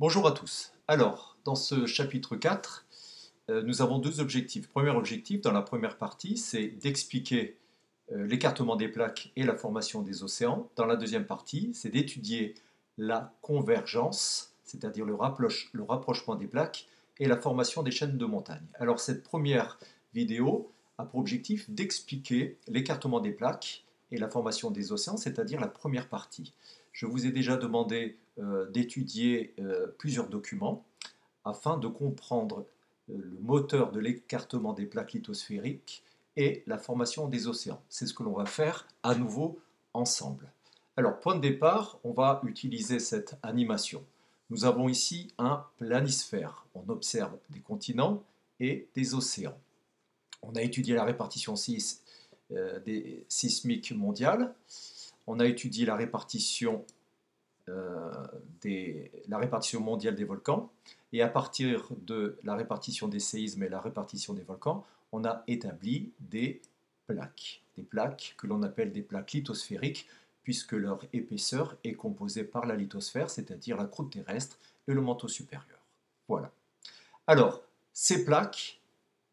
Bonjour à tous. Alors, dans ce chapitre 4, nous avons deux objectifs. Premier objectif, dans la première partie, c'est d'expliquer l'écartement des plaques et la formation des océans. Dans la deuxième partie, c'est d'étudier la convergence, c'est-à-dire le rapprochement des plaques et la formation des chaînes de montagne. Alors, cette première vidéo a pour objectif d'expliquer l'écartement des plaques et la formation des océans, c'est-à-dire la première partie. Je vous ai déjà demandé d'étudier plusieurs documents afin de comprendre le moteur de l'écartement des plaques lithosphériques et la formation des océans. C'est ce que l'on va faire à nouveau ensemble. Alors, point de départ, on va utiliser cette animation. Nous avons ici un planisphère. On observe des continents et des océans. On a étudié la répartition sismique mondiale. On a étudié la répartition mondiale des volcans, et à partir de la répartition des séismes et la répartition des volcans, on a établi des plaques que l'on appelle des plaques lithosphériques, puisque leur épaisseur est composée par la lithosphère, c'est-à-dire la croûte terrestre et le manteau supérieur. Voilà. Alors, ces plaques,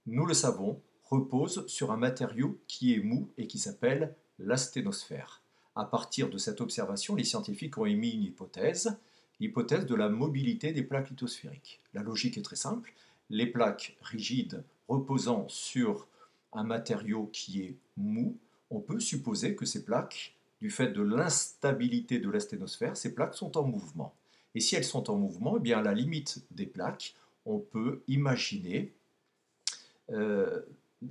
nous le savons, reposent sur un matériau qui est mou et qui s'appelle l'asténosphère. À partir de cette observation, les scientifiques ont émis une hypothèse, l'hypothèse de la mobilité des plaques lithosphériques. La logique est très simple, les plaques rigides reposant sur un matériau qui est mou, on peut supposer que ces plaques, du fait de l'instabilité de l'asténosphère, ces plaques sont en mouvement. Et si elles sont en mouvement, eh bien à la limite des plaques, on peut imaginer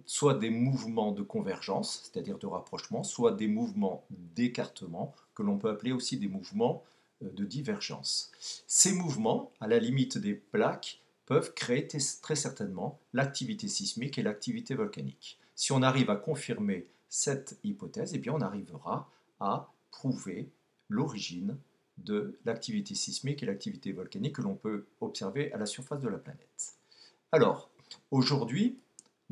soit des mouvements de convergence, c'est-à-dire de rapprochement, soit des mouvements d'écartement, que l'on peut appeler aussi des mouvements de divergence. Ces mouvements, à la limite des plaques, peuvent créer très certainement l'activité sismique et l'activité volcanique. Si on arrive à confirmer cette hypothèse, eh bien on arrivera à prouver l'origine de l'activité sismique et l'activité volcanique que l'on peut observer à la surface de la planète. Alors, aujourd'hui,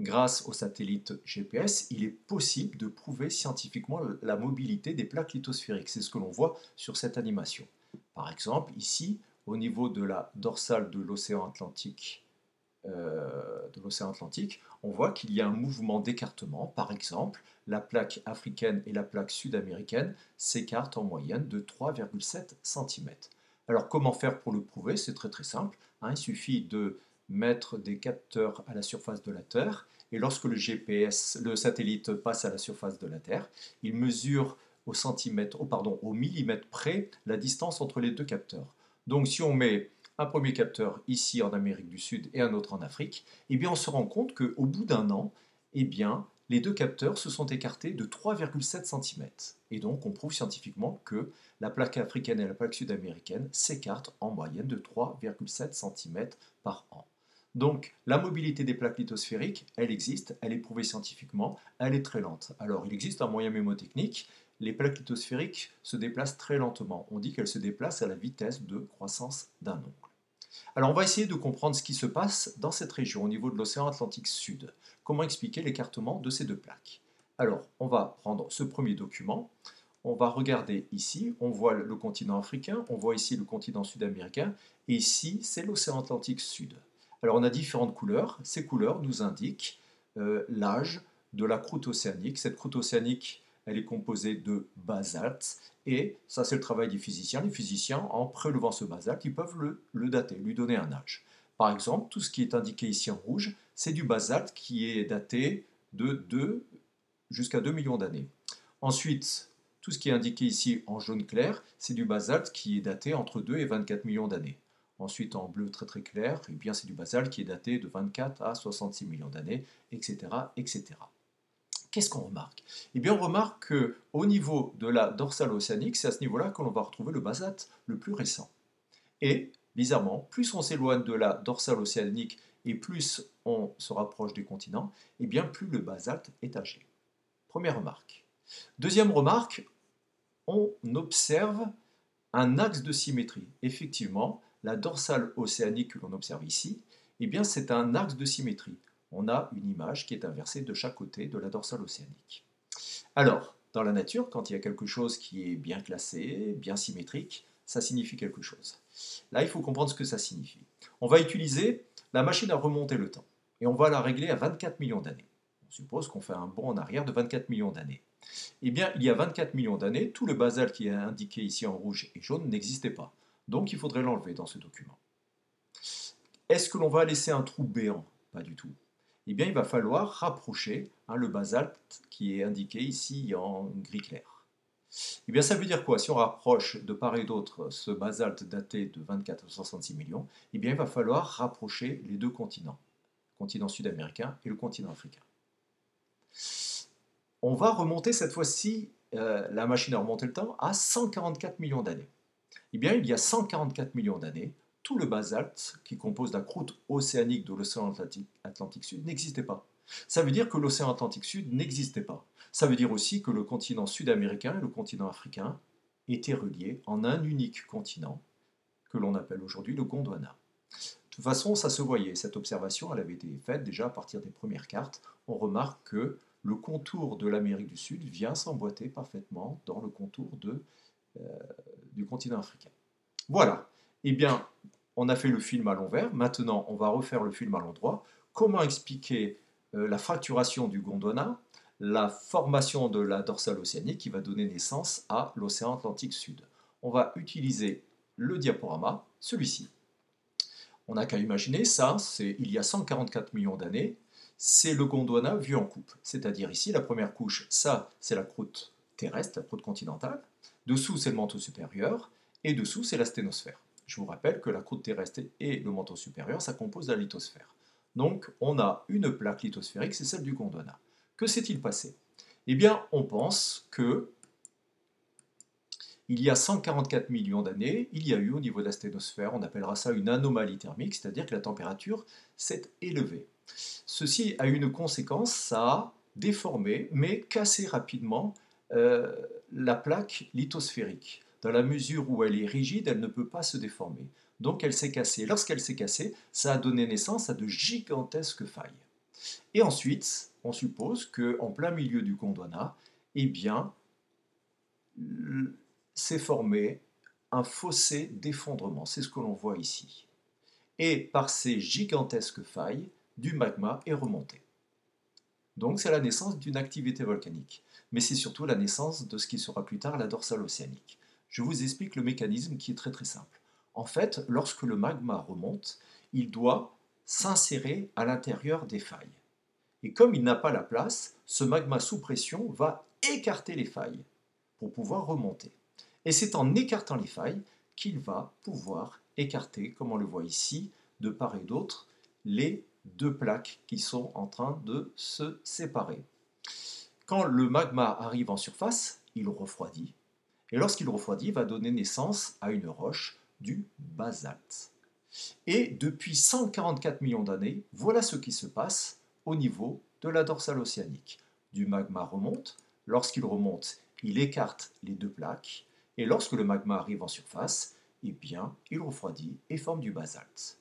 grâce aux satellites GPS, il est possible de prouver scientifiquement la mobilité des plaques lithosphériques. C'est ce que l'on voit sur cette animation. Par exemple, ici, au niveau de la dorsale de l'océan Atlantique, on voit qu'il y a un mouvement d'écartement. Par exemple, la plaque africaine et la plaque sud-américaine s'écartent en moyenne de 3,7 cm. Alors, comment faire pour le prouver? C'est très très simple. Il suffit de mettre des capteurs à la surface de la Terre, et lorsque le satellite passe à la surface de la Terre, il mesure au millimètre près la distance entre les deux capteurs. Donc si on met un premier capteur ici en Amérique du Sud et un autre en Afrique, eh bien on se rend compte qu'au bout d'un an, eh bien, les deux capteurs se sont écartés de 3,7 cm. Et donc on prouve scientifiquement que la plaque africaine et la plaque sud-américaine s'écartent en moyenne de 3,7 cm par an. Donc la mobilité des plaques lithosphériques, elle existe, elle est prouvée scientifiquement, elle est très lente. Alors il existe un moyen mémotechnique, les plaques lithosphériques se déplacent très lentement. On dit qu'elles se déplacent à la vitesse de croissance d'un ongle. Alors on va essayer de comprendre ce qui se passe dans cette région au niveau de l'océan Atlantique Sud. Comment expliquer l'écartement de ces deux plaques? Alors on va prendre ce premier document, on va regarder ici, on voit le continent africain, on voit ici le continent sud-américain, et ici c'est l'océan Atlantique Sud. Alors on a différentes couleurs, ces couleurs nous indiquent l'âge de la croûte océanique. Cette croûte océanique, elle est composée de basalte, et ça c'est le travail des physiciens. Les physiciens, en prélevant ce basalte, ils peuvent le dater, lui donner un âge. Par exemple, tout ce qui est indiqué ici en rouge, c'est du basalte qui est daté de 2 jusqu'à 2 millions d'années. Ensuite, tout ce qui est indiqué ici en jaune clair, c'est du basalte qui est daté entre 2 et 24 millions d'années. Ensuite, en bleu très très clair, eh bien, c'est du basalte qui est daté de 24 à 66 millions d'années, etc., etc. Qu'est-ce qu'on remarque? Eh bien, on remarque qu'au niveau de la dorsale océanique, c'est à ce niveau-là que l'on va retrouver le basalte le plus récent. Et, bizarrement, plus on s'éloigne de la dorsale océanique et plus on se rapproche des continents, eh bien, plus le basalte est âgé. Première remarque. Deuxième remarque, on observe un axe de symétrie. Effectivement, la dorsale océanique que l'on observe ici, eh bien, c'est un axe de symétrie. On a une image qui est inversée de chaque côté de la dorsale océanique. Alors, dans la nature, quand il y a quelque chose qui est bien classé, bien symétrique, ça signifie quelque chose. Là, il faut comprendre ce que ça signifie. On va utiliser la machine à remonter le temps et on va la régler à 24 millions d'années. On suppose qu'on fait un bond en arrière de 24 millions d'années. Eh bien, il y a 24 millions d'années, tout le basalte qui est indiqué ici en rouge et jaune n'existait pas. Donc, il faudrait l'enlever dans ce document. Est-ce que l'on va laisser un trou béant? Pas du tout. Eh bien, il va falloir rapprocher le basalte qui est indiqué ici en gris clair. Eh bien, ça veut dire quoi? Si on rapproche de part et d'autre ce basalte daté de 24 à 66 millions, eh bien, il va falloir rapprocher les deux continents, le continent sud-américain et le continent africain. On va remonter cette fois-ci la machine à remonter le temps à 144 millions d'années. Eh bien, il y a 144 millions d'années, tout le basalte qui compose la croûte océanique de l'océan Atlantique Sud n'existait pas. Ça veut dire que l'océan Atlantique Sud n'existait pas. Ça veut dire aussi que le continent sud-américain et le continent africain étaient reliés en un unique continent que l'on appelle aujourd'hui le Gondwana. De toute façon, ça se voyait, cette observation, elle avait été faite déjà à partir des premières cartes. On remarque que le contour de l'Amérique du Sud vient s'emboîter parfaitement dans le contour du continent africain. Voilà, eh bien, on a fait le film à l'envers, maintenant on va refaire le film à l'endroit. Comment expliquer la fracturation du Gondwana, la formation de la dorsale océanique qui va donner naissance à l'océan Atlantique Sud? On va utiliser le diaporama, celui-ci. On n'a qu'à imaginer ça, c'est il y a 144 millions d'années, c'est le Gondwana vu en coupe. C'est-à-dire ici, la première couche, ça c'est la croûte terrestre, la croûte continentale. Dessous, c'est le manteau supérieur, et dessous, c'est la sténosphère. Je vous rappelle que la croûte terrestre et le manteau supérieur, ça compose la lithosphère. Donc, on a une plaque lithosphérique, c'est celle du Gondwana. Que s'est-il passé? Eh bien, on pense que il y a 144 millions d'années, il y a eu au niveau de la sténosphère, on appellera ça une anomalie thermique, c'est-à-dire que la température s'est élevée. Ceci a eu une conséquence, ça a déformé, mais cassé rapidement la plaque lithosphérique. Dans la mesure où elle est rigide, elle ne peut pas se déformer. Donc elle s'est cassée. Lorsqu'elle s'est cassée, ça a donné naissance à de gigantesques failles. Et ensuite, on suppose qu'en plein milieu du Gondwana, eh bien, s'est formé un fossé d'effondrement. C'est ce que l'on voit ici. Et par ces gigantesques failles, du magma est remonté. Donc c'est la naissance d'une activité volcanique. Mais c'est surtout la naissance de ce qui sera plus tard la dorsale océanique. Je vous explique le mécanisme qui est très très simple. En fait, lorsque le magma remonte, il doit s'insérer à l'intérieur des failles. Et comme il n'a pas la place, ce magma sous pression va écarter les failles pour pouvoir remonter. Et c'est en écartant les failles qu'il va pouvoir écarter, comme on le voit ici, de part et d'autre, les deux plaques qui sont en train de se séparer. Quand le magma arrive en surface, il refroidit. Et lorsqu'il refroidit, il va donner naissance à une roche, du basalte. Et depuis 144 millions d'années, voilà ce qui se passe au niveau de la dorsale océanique. Du magma remonte. Lorsqu'il remonte, il écarte les deux plaques. Et lorsque le magma arrive en surface, eh bien, il refroidit et forme du basalte.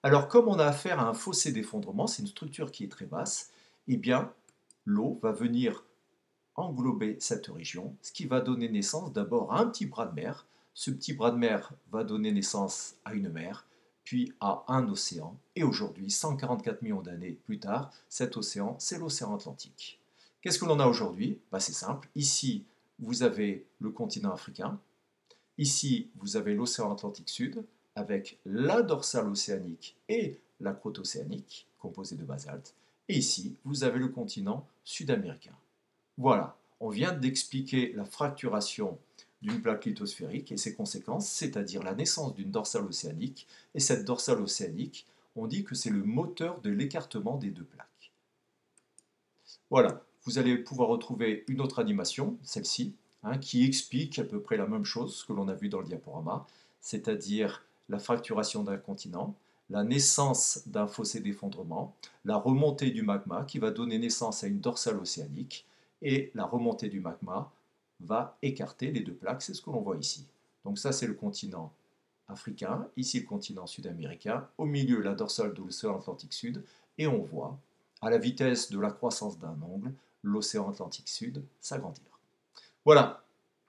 Alors, comme on a affaire à un fossé d'effondrement, c'est une structure qui est très basse, eh bien, l'eau va venir englober cette région, ce qui va donner naissance d'abord à un petit bras de mer. Ce petit bras de mer va donner naissance à une mer, puis à un océan. Et aujourd'hui, 144 millions d'années plus tard, cet océan, c'est l'océan Atlantique. Qu'est-ce que l'on a aujourd'hui? C'est simple. Ici, vous avez le continent africain. Ici, vous avez l'océan Atlantique Sud, avec la dorsale océanique et la croûte océanique, composée de basalte. Et ici, vous avez le continent sud-américain. Voilà, on vient d'expliquer la fracturation d'une plaque lithosphérique et ses conséquences, c'est-à-dire la naissance d'une dorsale océanique. Et cette dorsale océanique, on dit que c'est le moteur de l'écartement des deux plaques. Voilà, vous allez pouvoir retrouver une autre animation, celle-ci, qui explique à peu près la même chose que l'on a vu dans le diaporama, c'est-à-dire la fracturation d'un continent, la naissance d'un fossé d'effondrement, la remontée du magma qui va donner naissance à une dorsale océanique, et la remontée du magma va écarter les deux plaques, c'est ce que l'on voit ici. Donc ça c'est le continent africain, ici le continent sud-américain, au milieu la dorsale de l'océan Atlantique Sud, et on voit, à la vitesse de la croissance d'un ongle, l'océan Atlantique Sud s'agrandir. Voilà,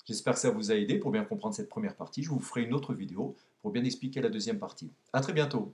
J'espère que ça vous a aidé pour bien comprendre cette première partie. Je vous ferai une autre vidéo pour bien expliquer la deuxième partie. À très bientôt.